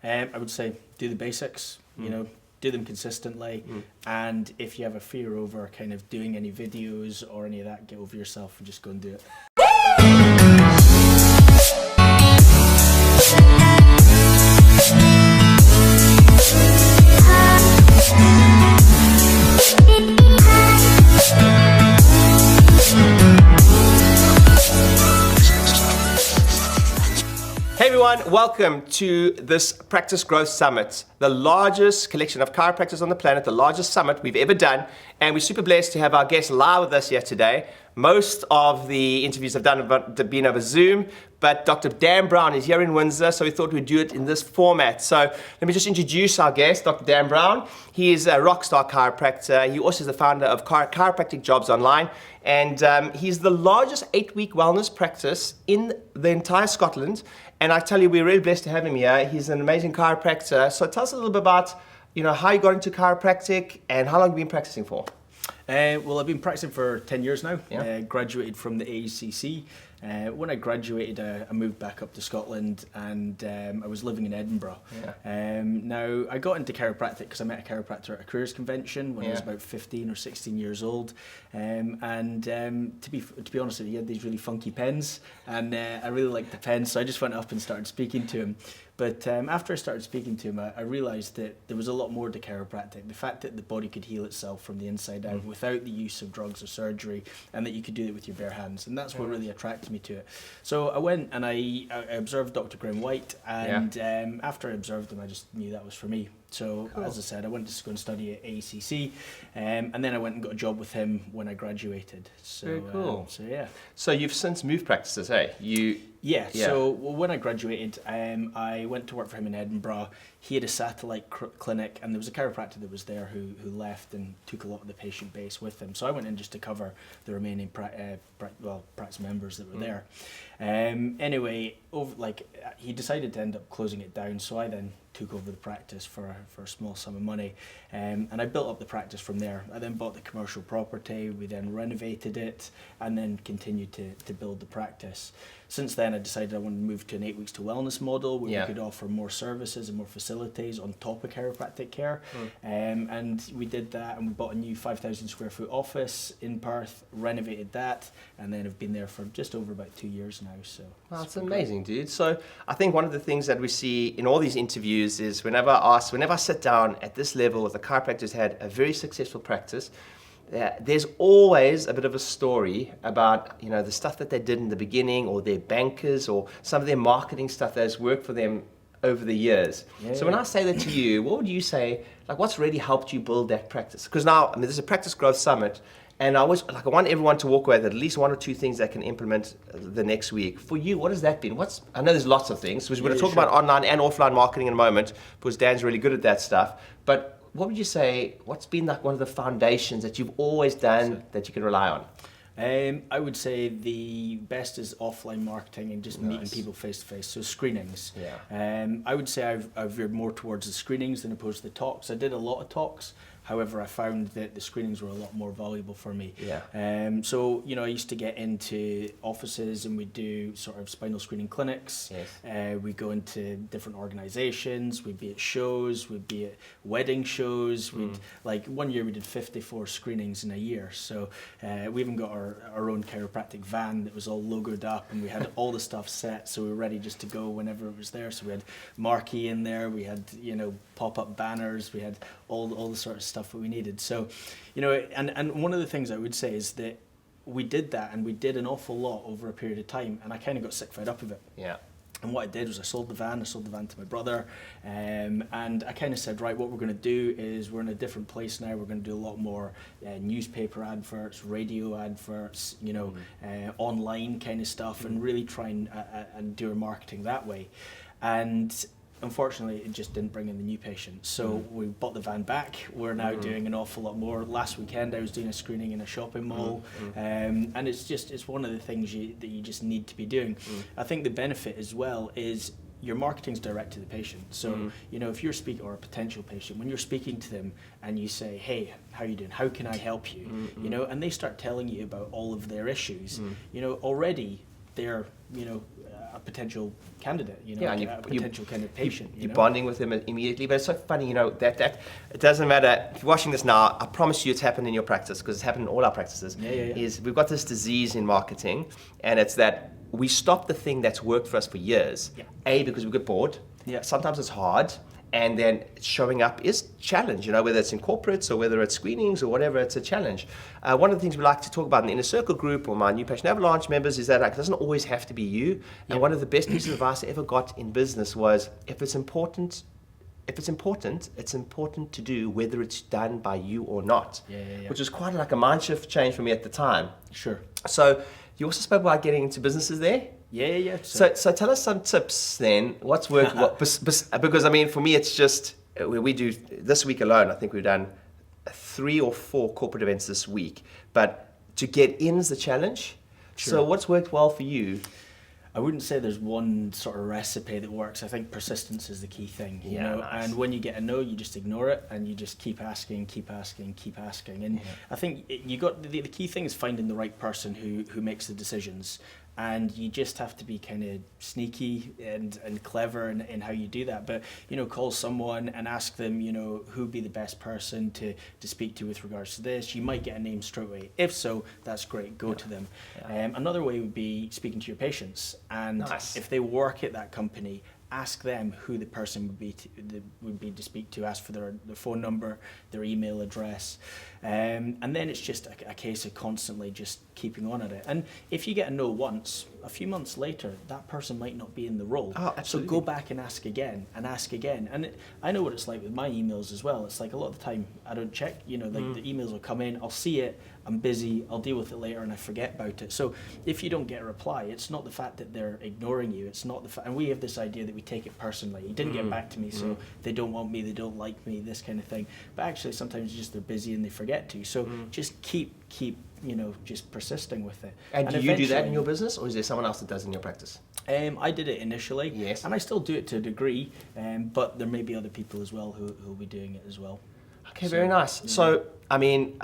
I would say do the basics, do them consistently, and if you have a fear over kind of doing any videos or any of that, get over yourself and just go and do it. Hey everyone, welcome to this Practice Growth Summit, the largest collection of chiropractors on the planet, the largest summit we've ever done, and we're super blessed to have our guest live with us here today. Most of the interviews have been over Zoom, but Dr. Dan Brown is here in Windsor, so we thought we'd do it in this format. So let me just introduce our guest, Dr. Dan Brown. He is a rockstar chiropractor. He also is the founder of Chiropractic Jobs Online, and he's the largest 8-week wellness practice in the entire Scotland. And I tell you, we're really blessed to have him here. He's an amazing chiropractor. So tell us a little bit about, how you got into chiropractic and how long you've been practicing for. Well, I've been practicing for 10 years now. Yeah. Graduated from the ACC. When I graduated, I moved back up to Scotland, and I was living in Edinburgh. Yeah. Now, I got into chiropractic because I met a chiropractor at a careers convention when I was about 15 or 16 years old. To be honest with you, he had these really funky pens, and I really liked the pens, so I just went up and started speaking to him. But after I started speaking to him, I realised that there was a lot more to chiropractic. The fact that the body could heal itself from the inside out without the use of drugs or surgery, and that you could do it with your bare hands. And that's what really attracted me to it. So I went and I observed Dr. Graham White, and after I observed him, I just knew that was for me. So, as I said, I went to go and study at ACC, and then I went and got a job with him when I graduated. So, very cool. Yeah. So you've since moved practices, hey? Yeah. So when I graduated, I went to work for him in Edinburgh. He had a satellite clinic, and there was a chiropractor that was there who left and took a lot of the patient base with him. So I went in just to cover the remaining practice members that were there. Anyway, he decided to end up closing it down, so I then took over the practice for a small sum of money, and I built up the practice from there. I then bought the commercial property, we then renovated it, and then continued to build the practice. Since then, I decided I wanted to move to an 8 weeks to wellness model where we could offer more services and more facilities on top of chiropractic care. And we did that, and we bought a new 5,000 square foot office in Perth, renovated that, and then have been there for just over about 2 years now. So that's amazing, dude. So I think one of the things that we see in all these interviews is whenever I sit down at this level with a chiropractor who's had a very successful practice, there's always a bit of a story about the stuff that they did in the beginning, or their bankers, or some of their marketing stuff that has worked for them over the years. So when I say that to you, what would you say, what's really helped you build that practice? Because now, this is a Practice Growth Summit, and I want everyone to walk away with at least 1 or 2 things they can implement the next week. For you, what has that been? I know there's lots of things, because we're going to talk about online and offline marketing in a moment, because Dan's really good at that stuff. But what would you say, what's been one of the foundations that you've always done that you can rely on? I would say the best is offline marketing and just meeting people face to face. So screenings. I would say I've veered more towards the screenings than opposed to the talks. I did a lot of talks. However, I found that the screenings were a lot more valuable for me. So, I used to get into offices and we'd do sort of spinal screening clinics. We'd go into different organizations. We'd be at shows. We'd be at wedding shows. One year we did 54 screenings in a year. So we even got our own chiropractic van that was all logoed up, and we had all the stuff set, so we were ready just to go whenever it was there. So we had marquee in there. We had, pop-up banners. We had all the sort of stuff that we needed. So, and one of the things I would say is that we did that, and we did an awful lot over a period of time, and I kind of got sick fed up of it. And what I did was I sold the van to my brother, and I kind of said, right, what we're going to do is we're in a different place now. We're going to do a lot more newspaper adverts, radio adverts, online kind of stuff, and really try and do our marketing that way. And unfortunately, it just didn't bring in the new patients. So we bought the van back. We're now doing an awful lot more. Last weekend, I was doing a screening in a shopping mall. And it's one of the things that you just need to be doing. I think the benefit as well is your marketing's direct to the patient. So, if you're speaking, or a potential patient, when you're speaking to them and you say, hey, how are you doing? How can I help you? And they start telling you about all of their issues, already they're, a potential candidate, you know, Yeah, and a potential kind of patient. You're bonding with them immediately. But it's so funny, you know, that it doesn't matter. If you're watching this now, I promise you it's happened in your practice, because it's happened in all our practices. Is we've got this disease in marketing, and it's that we stop the thing that's worked for us for years. Because we get bored. Sometimes it's hard. And then showing up is a challenge, you know, whether it's in corporates or whether it's screenings or whatever, it's a challenge. One of the things we like to talk about in the Inner Circle group or my New Patient Avalanche members is that, like, it doesn't always have to be you. And one of the best pieces of advice I ever got in business was, if it's important, it's important to do whether it's done by you or not. Which was quite like a mind shift change for me at the time. Sure. So you also spoke about getting into businesses there. So tell us some tips then. What's worked? Because I mean, for me, it's just we do this week alone. I think we've done 3 or 4 corporate events this week. But to get in is the challenge. Sure. So what's worked well for you? I wouldn't say there's one sort of recipe that works. I think persistence is the key thing, you know. Nice. And when you get a no, you just ignore it and you just keep asking. And I think you got the key thing is finding the right person who makes the decisions. And you just have to be kind of sneaky and clever in how you do that. But, you know, call someone and ask them, you know, who'd be the best person to speak to with regards to this. You might get a name straight away. If so, that's great. Go to them. Another way would be speaking to your patients. And if they work at that company, ask them who the person would be to speak to. Ask for their phone number, their email address, and then it's just a case of constantly just keeping on at it. And if you get a no once, a few months later, that person might not be in the role. So go back and ask again. And I know what it's like with my emails as well. It's like a lot of the time I don't check. You know, like the emails will come in, I'll see it, I'm busy, I'll deal with it later, and I forget about it. So if you don't get a reply, it's not the fact that they're ignoring you. It's not the fact, and we have this idea that we take it personally. He didn't get back to me, so they don't want me, they don't like me, this kind of thing. But actually, sometimes just they're busy and they forget to. So just keep you know, just persisting with it. And do you do that in your business, or is there someone else that does in your practice? I did it initially, and I still do it to a degree, but there may be other people as well who will be doing it as well. Okay, very nice. So, I mean,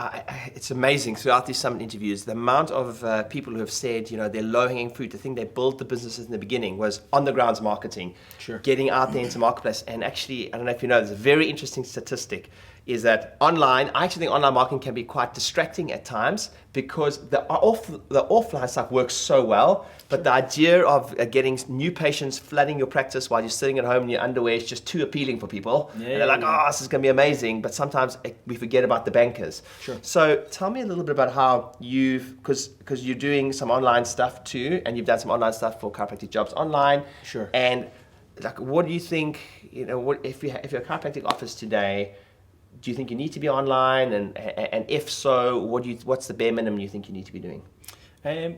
it's amazing throughout these summit interviews, the amount of people who have said, you know, their low-hanging fruit, the thing they built the businesses in the beginning was on-the-grounds marketing, getting out there into marketplace. And actually, I don't know if you know, there's a very interesting statistic, is that I actually think online marketing can be quite distracting at times, because the offline stuff works so well, but the idea of getting new patients flooding your practice while you're sitting at home in your underwear is just too appealing for people. And they're like, oh, this is going to be amazing, but sometimes we forget about the bankers. So tell me a little bit about how because you're doing some online stuff too, and you've done some online stuff for chiropractic jobs online. And like, what do you think, you know, what if you're a chiropractic office today, do you think you need to be online, and if so, what's the bare minimum you think you need to be doing?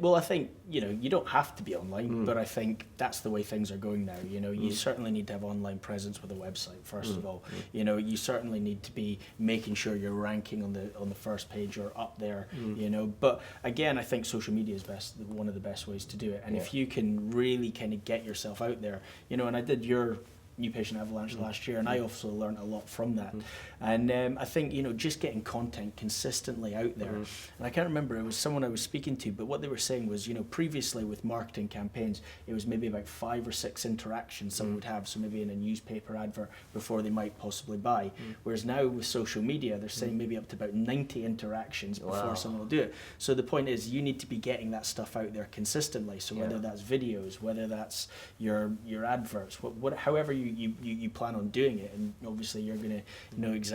Well, I think, you know, you don't have to be online, but I think that's the way things are going now. You know, you certainly need to have online presence with a website, first of all. You know, you certainly need to be making sure you're ranking on the first page or up there, you know. But again, I think social media is one of the best ways to do it. And if you can really kind of get yourself out there, you know, and I did your New Patient Avalanche last year, and I also learned a lot from that. And I think, you know, just getting content consistently out there. And I can't remember, it was someone I was speaking to, but what they were saying was, you know, previously with marketing campaigns, it was maybe about 5 or 6 interactions someone would have, so maybe in a newspaper advert before they might possibly buy. Whereas now with social media, they're saying maybe up to about 90 interactions before someone will do it. So the point is, you need to be getting that stuff out there consistently. So whether that's videos, whether that's your adverts, however you plan on doing it, and obviously you're going to know exactly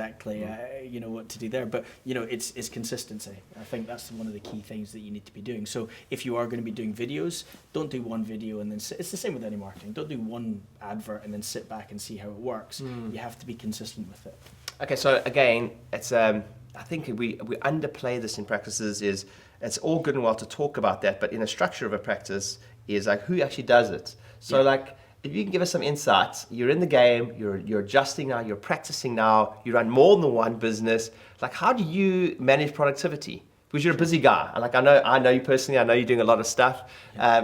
you know what to do there, but you know it's consistency. I think that's one of the key things that you need to be doing. So if you are going to be doing videos, don't do one video and then it's the same with any marketing. Don't do one advert and then sit back and see how it works. You have to be consistent with it. Okay, so again, it's I think we underplay this in practices. Is it's all good and well to talk about that, but in a structure of a practice is like who actually does it. So like, if you can give us some insights, you're in the game, you're adjusting now, you're practicing now, you run more than one business. Like, how do you manage productivity? Because you're a busy guy. Like I know you personally. I know you're doing a lot of stuff.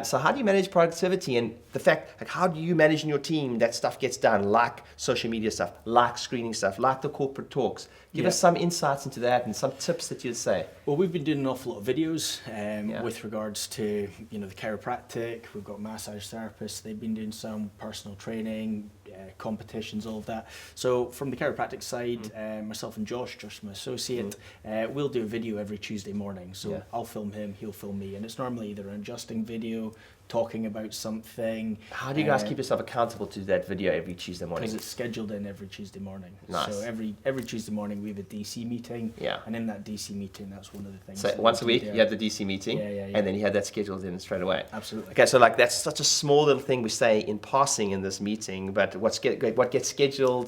So how do you manage productivity and the fact, like, how do you manage in your team that stuff gets done, like social media stuff, like screening stuff, like the corporate talks? Give us some insights into that and some tips that you'd say. Well, we've been doing an awful lot of videos with regards to, the chiropractic. We've got massage therapists. They've been doing some personal training, competitions, all of that. So from the chiropractic side, myself and Josh, my associate, we'll do a video every Tuesday morning. So I'll film him, he'll film me, and it's normally either an adjusting video, talking about something. How do you guys keep yourself accountable to that video every Tuesday morning? Because it's scheduled in every Tuesday morning. Nice. So every Tuesday morning we have a DC meeting. Yeah. And in that DC meeting, that's one of the things. So once a week you have the DC meeting. Yeah. And then you have that scheduled in straight away. Absolutely. Okay, so like that's such a small little thing we say in passing in this meeting, but what gets scheduled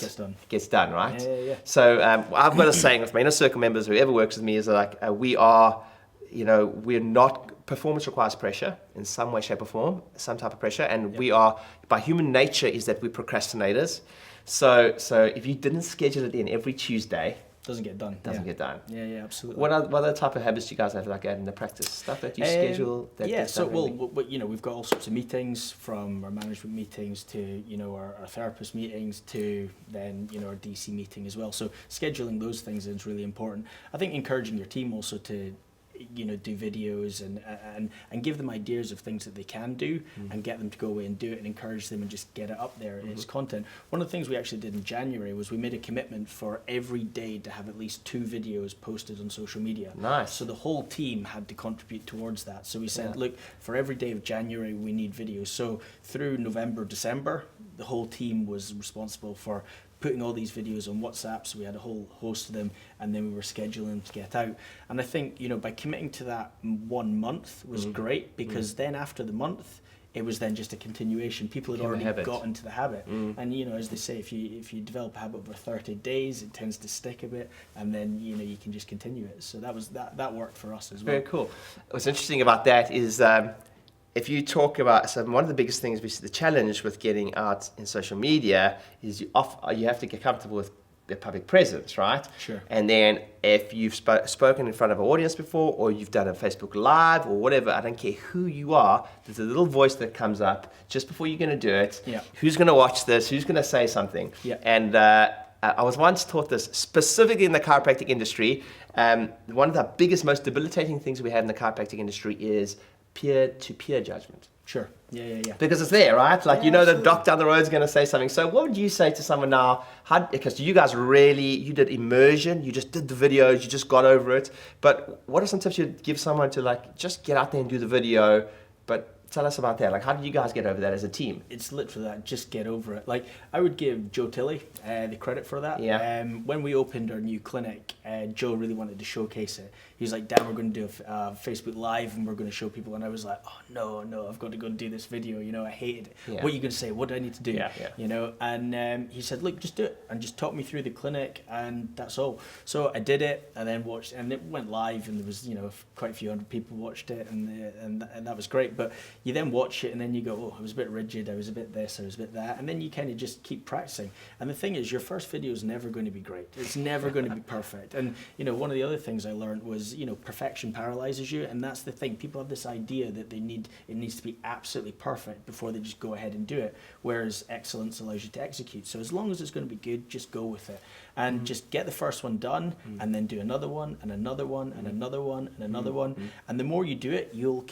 gets done, right? Yeah. So I've got a saying with my inner circle members, whoever works with me, is like we're not. Performance requires pressure in some way, shape, or form, some type of pressure, and we are, by human nature, is that we're procrastinators. So if you didn't schedule it in every Tuesday, doesn't get done. Get done. Yeah, absolutely. What other type of habits do you guys have like in the practice stuff that you schedule? We've got all sorts of meetings, from our management meetings to our therapist meetings to then our DC meeting as well. So scheduling those things is really important. I think encouraging your team also to do videos and give them ideas of things that they can do and get them to go away and do it and encourage them and just get it up there as content. One of the things we actually did in January was we made a commitment for every day to have at least 2 videos posted on social media. Nice. So the whole team had to contribute towards that. So we said, look, for every day of January we need videos. So through November, December, the whole team was responsible for putting all these videos on WhatsApp, so we had a whole host of them, and then we were scheduling them to get out. And I think, by committing to that 1 month was great, because then after the month, it was then just a continuation. People had already got into the habit. And, as they say, if you develop a habit over 30 days, it tends to stick a bit, and then, you can just continue it. So that worked for us as well. Very cool. What's interesting about that is, if you talk about, so one of the biggest things, the challenge with getting out in social media is you have to get comfortable with the public presence, right? Sure. And then if you've spoken in front of an audience before, or you've done a Facebook Live or whatever, I don't care who you are, there's a little voice that comes up just before you're going to do it. Yeah. Who's going to watch this? Who's going to say something? Yeah. And I was once taught this specifically in the chiropractic industry. One of the biggest, most debilitating things we have in the chiropractic industry is peer-to-peer judgment. Sure. Yeah. Because it's there, right? Like, absolutely. the doc down the road is going to say something. So what would you say to someone now? Because you guys you did immersion, you just did the videos, you just got over it. But what are some tips you'd give someone to just get out there and do the video? But tell us about that. How did you guys get over that as a team? It's literally that, just get over it. I would give Joe Tilley the credit for that. Yeah. When we opened our new clinic, Joe really wanted to showcase it. He was like, Dan, we're going to do a Facebook Live and we're going to show people. And I was like, oh, no, I've got to go and do this video. I hated it. Yeah. What are you going to say? What do I need to do? Yeah. And he said, look, just do it. And just talk me through the clinic, and that's all. So I did it, and then watched, and it went live, and there was, quite a few hundred people watched it, and that was great. But you then watch it, and then you go, oh, I was a bit rigid, I was a bit this, I was a bit that. And then you kind of just keep practicing. And the thing is, your first video is never going to be great. It's never going to be perfect. And, one of the other things I learned was, perfection paralyzes you. And that's the thing. People have this idea that it needs to be absolutely perfect before they just go ahead and do it. Whereas excellence allows you to execute. So as long as it's going to be good, just go with it. And just get the first one done, and then do another one, and another one, and another one, and another one. And the more you do it, you'll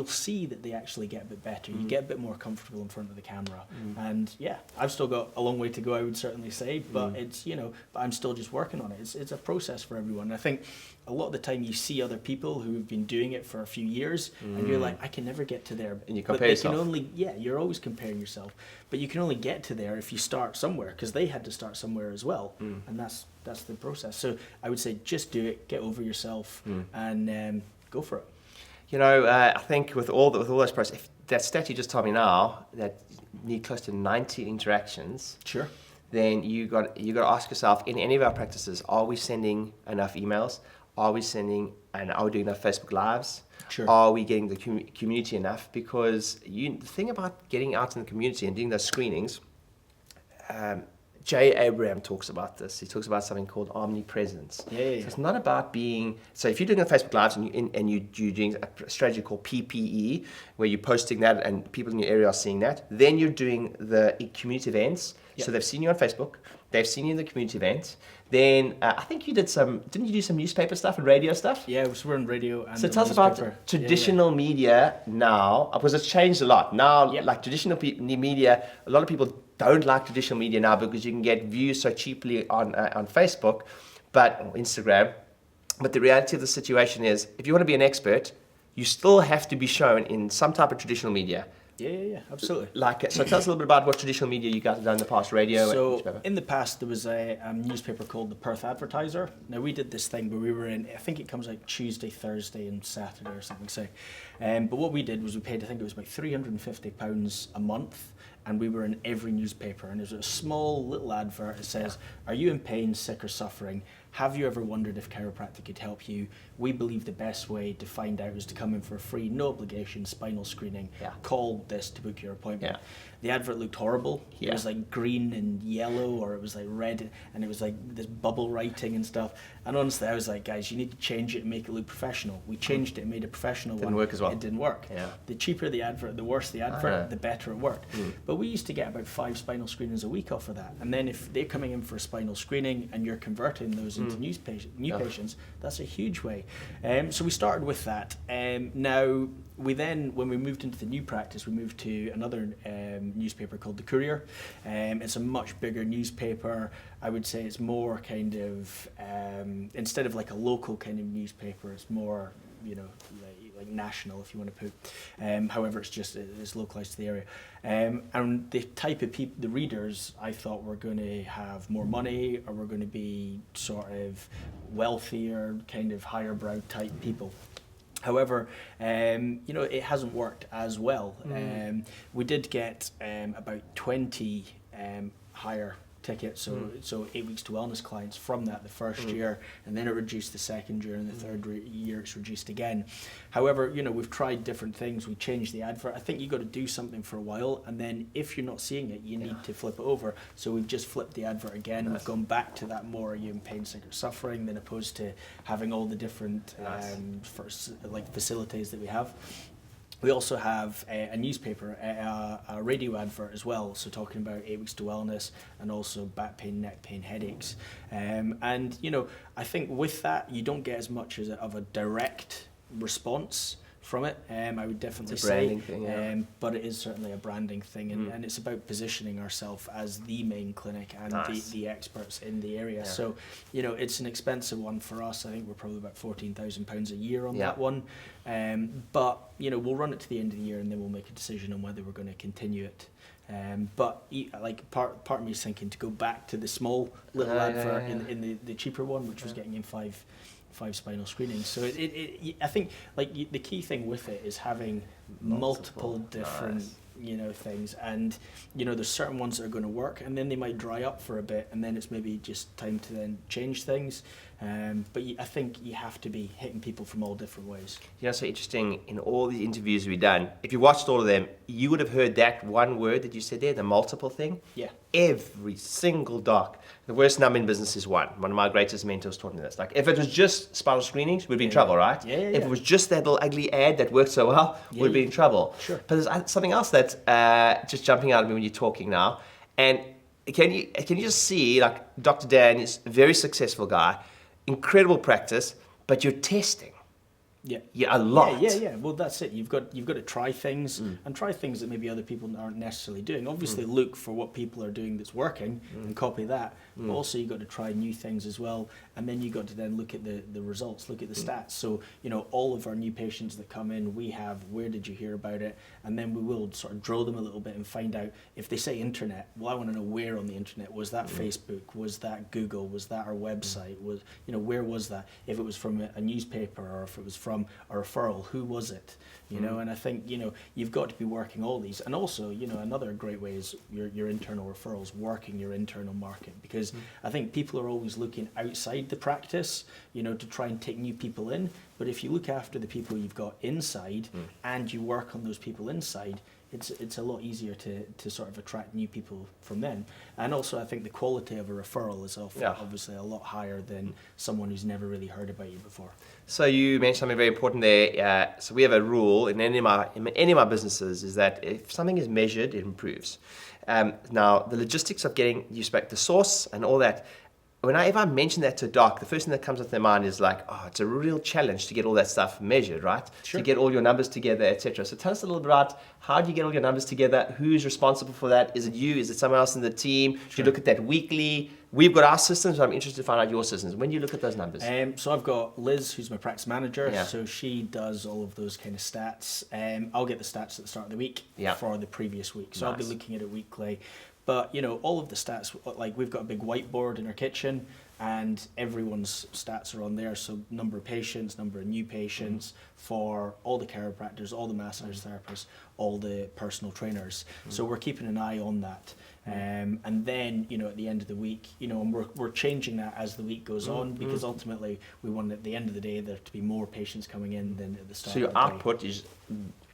see that they actually get a bit better. You get a bit more comfortable in front of the camera. And yeah, I've still got a long way to go, I would certainly say, but it's, but I'm still just working on it. It's a process for everyone. And I think a lot of the time you see other people who have been doing it for a few years, and you're like, I can never get to there. And you compare yourself. You're always comparing yourself, but you can only get to there if you start somewhere, because they had to start somewhere as well. And that's the process. So I would say just do it, get over yourself, and go for it. I think with all those processes, that stat you just told me now, that you need close to 90 interactions. Sure. Then you got to ask yourself, in any of our practices, are we sending enough emails? Are we doing enough Facebook Lives? Sure. Are we getting the community enough? Because the thing about getting out in the community and doing those screenings, Jay Abraham talks about this. He talks about something called omnipresence. Yeah. So it's not about being. So if you're doing a Facebook Lives and you're doing a strategy called PPE, where you're posting that and people in your area are seeing that, then you're doing the community events. Yeah. So they've seen you on Facebook, they've seen you in the community event. Then I think you didn't you do some newspaper stuff and radio stuff? Yeah, we're on radio and so tell us about traditional media now, because it's changed a lot. Now, like traditional media, a lot of people don't like traditional media now because you can get views so cheaply on Facebook, or Instagram. But the reality of the situation is, if you want to be an expert, you still have to be shown in some type of traditional media. Yeah, absolutely. So tell us a little bit about what traditional media you guys have done in the past, radio and newspaper. In the past, there was a newspaper called the Perth Advertiser. Now, we did this thing where we were in, I think it comes out Tuesday, Thursday and Saturday or something. So, but what we did was we paid, I think it was about £350 a month, and we were in every newspaper. And there's a small little advert that says, are you in pain, sick or suffering? Have you ever wondered if chiropractic could help you? We believe the best way to find out is to come in for a free, no obligation spinal screening. Call this to book your appointment. The advert looked horrible. It was like green and yellow, or it was like red, and it was like this bubble writing and stuff. And honestly, I was like, guys, you need to change it and make it look professional. We changed it and made a professional one. Didn't work as well. It didn't work. The cheaper the advert, the worse the advert, the better it worked. But we used to get about 5 spinal screenings a week off of that. And then if they're coming in for a spinal screening and you're converting those into new patients, that's a huge way. So we started with that. Now, when we moved into the new practice, we moved to another newspaper called The Courier. It's a much bigger newspaper. I would say it's more kind of, instead of like a local kind of newspaper, it's more, like national, if you want to put. However, it's localized to the area. And the type of people, the readers, I thought were going to have more money, or were going to be sort of wealthier, kind of higher brow type people. However, it hasn't worked as well. We did get about 20 higher tickets, so 8 weeks to wellness clients from that the first year, and then it reduced the second year, and the third year it's reduced again. However, we've tried different things. We changed the advert. I think you got to do something for a while, and then if you're not seeing it, you need to flip it over. So we've just flipped the advert again. We've gone back to that more, are you in pain, sick or suffering, than opposed to having all the different facilities that we have. We also have a newspaper, a radio advert as well, so talking about 8 weeks to wellness and also back pain, neck pain, headaches. And, I think with that, you don't get as much of a direct response from it. I would definitely it's a branding thing, but it is certainly a branding thing, and it's about positioning ourselves as the main clinic and the experts in the area. So, it's an expensive one for us. I think we're probably about £14,000 a year on that one. But we'll run it to the end of the year, and then we'll make a decision on whether we're going to continue it. But part of me is thinking to go back to the small little advert in the cheaper one, which was getting in five spinal screenings. So I think the key thing with it is having multiple different things, and there's certain ones that are going to work, and then they might dry up for a bit, and then it's maybe just time to then change things. But I think you have to be hitting people from all different ways. So interesting, in all the interviews we've done, if you watched all of them, you would have heard that one word that you said there, the multiple thing. Every single doc. The worst number in business is one. One of my greatest mentors taught me this. Like, if it was just spinal screenings, we'd be in trouble, right? If it was just that little ugly ad that worked so well, we'd be in trouble. Sure. But there's something else that's just jumping out at me when you're talking now. And can you just see, like, Dr. Dan is a very successful guy, incredible practice, but you're testing. A lot. Yeah. Well, that's it. You've got to try things and try things that maybe other people aren't necessarily doing. Obviously, look for what people are doing that's working and copy that. But also, you've got to try new things as well. And then you've got to then look at the results, look at the stats. So, all of our new patients that come in, we have, where did you hear about it? And then we will sort of drill them a little bit and find out if they say internet. Well, I want to know where on the internet. Was that Facebook? Was that Google? Was that our website? Was where was that? If it was from a newspaper, or if it was from a referral, who was it? And I think you've got to be working all these. And also, another great way is your internal referrals, working your internal market, because I think people are always looking outside the practice, to try and take new people in. But if you look after the people you've got inside and you work on those people inside, it's a lot easier to sort of attract new people from then. And also I think the quality of a referral is obviously a lot higher than someone who's never really heard about you before. So you mentioned something very important there. So we have a rule in any of my businesses is that if something is measured, it improves. Now the logistics of getting the source and all that, if I mention that to a doc, the first thing that comes up their mind is like, oh, it's a real challenge to get all that stuff measured, right? Sure. To get all your numbers together, etc. So tell us a little bit about how do you get all your numbers together? Who's responsible for that? Is it you? Is it someone else in the team? Sure. Do you look at that weekly? We've got our systems, but I'm interested to find out your systems. When do you look at those numbers? So I've got Liz, who's my practice manager. Yeah. So she does all of those kind of stats. I'll get the stats at the start of the week for the previous week. So I'll be looking at it weekly. But, all of the stats, like we've got a big whiteboard in our kitchen and everyone's stats are on there. So number of patients, number of new patients for all the chiropractors, all the massage therapists, all the personal trainers. So we're keeping an eye on that. And then, at the end of the week, and we're changing that as the week goes on, because ultimately we want at the end of the day there to be more patients coming in than at the start. So of the day.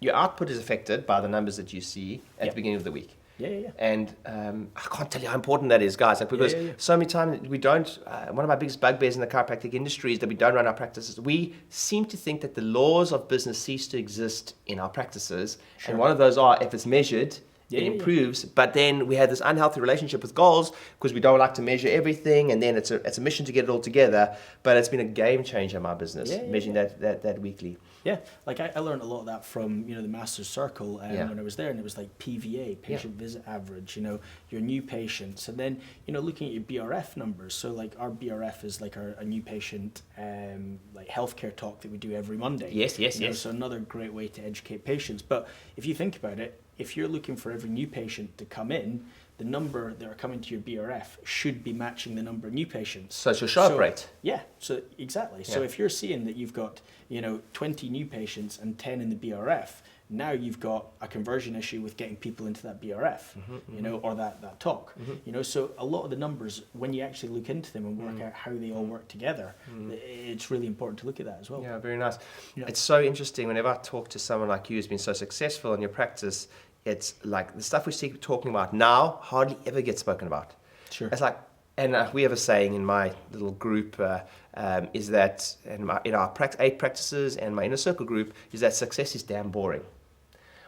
your output is affected by the numbers that you see at the beginning of the week. Yeah. And I can't tell you how important that is, guys. Because so many times we don't. One of my biggest bugbears in the chiropractic industry is that we don't run our practices. We seem to think that the laws of business cease to exist in our practices, and one of those are if it's measured, it improves. But then we have this unhealthy relationship with goals because we don't like to measure everything, and then it's a mission to get it all together. But it's been a game changer in my business, measuring that weekly. Yeah, like I learned a lot of that from the Masters Circle when I was there, and it was like PVA, patient visit average, your new patients, and then looking at your BRF numbers. So like our BRF is like a new patient like healthcare talk that we do every Monday. Yes. So another great way to educate patients. But if you think about it, if you're looking for every new patient to come in, the number that are coming to your BRF should be matching the number of new patients. So it's your sharp rate. Yeah, so exactly. So if you're seeing that you've got 20 new patients and 10 in the BRF, now you've got a conversion issue with getting people into that BRF, or that talk. So a lot of the numbers, when you actually look into them and work out how they all work together, it's really important to look at that as well. Yeah, very nice. Yeah. It's so interesting whenever I talk to someone like you who's been so successful in your practice. It's like the stuff we keep talking about now hardly ever gets spoken about. Sure. It's like, and we have a saying in my little group is that in our 8 practices and my inner circle group is that success is damn boring.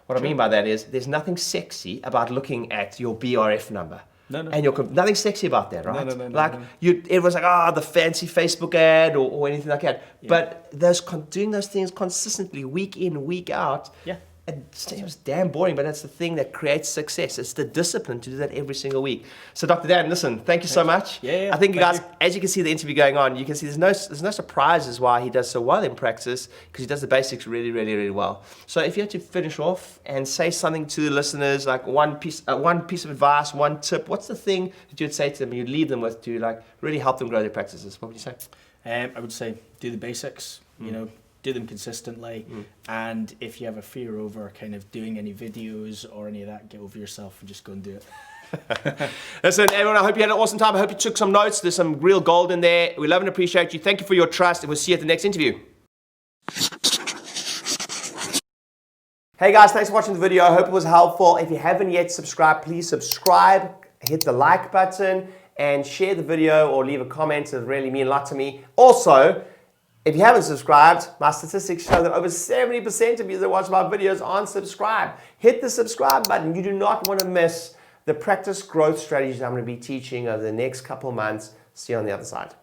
What I mean by that is there's nothing sexy about looking at your BRF number. No. And nothing sexy about that, right? No. Everyone's like, the fancy Facebook ad or anything like that. Yeah. But doing those things consistently, week in, week out, it seems damn boring, but that's the thing that creates success. It's the discipline to do that every single week. So Dr. Dan, listen, thank you so much. Yeah, I think you guys, as you can see the interview going on, you can see there's no surprises why he does so well in practice, because he does the basics really, really, really well. So if you had to finish off and say something to the listeners, like one piece of advice, one tip, what's the thing that you'd say to them, you'd leave them with to like really help them grow their practices? What would you say? I would say do the basics, do them consistently, and if you have a fear over kind of doing any videos or any of that, get over yourself and just go and do it. Listen, everyone, I hope you had an awesome time. I hope you took some notes. There's some real gold in there. We love and appreciate you. Thank you for your trust, and we'll see you at the next interview. Hey guys, thanks for watching the video. I hope it was helpful. If you haven't yet subscribed, please subscribe, hit the like button, and share the video or leave a comment. It really means a lot to me. Also, if you haven't subscribed, my statistics show that over 70% of you that watch my videos aren't subscribed. Hit the subscribe button. You do not want to miss the practice growth strategies I'm going to be teaching over the next couple of months. See you on the other side.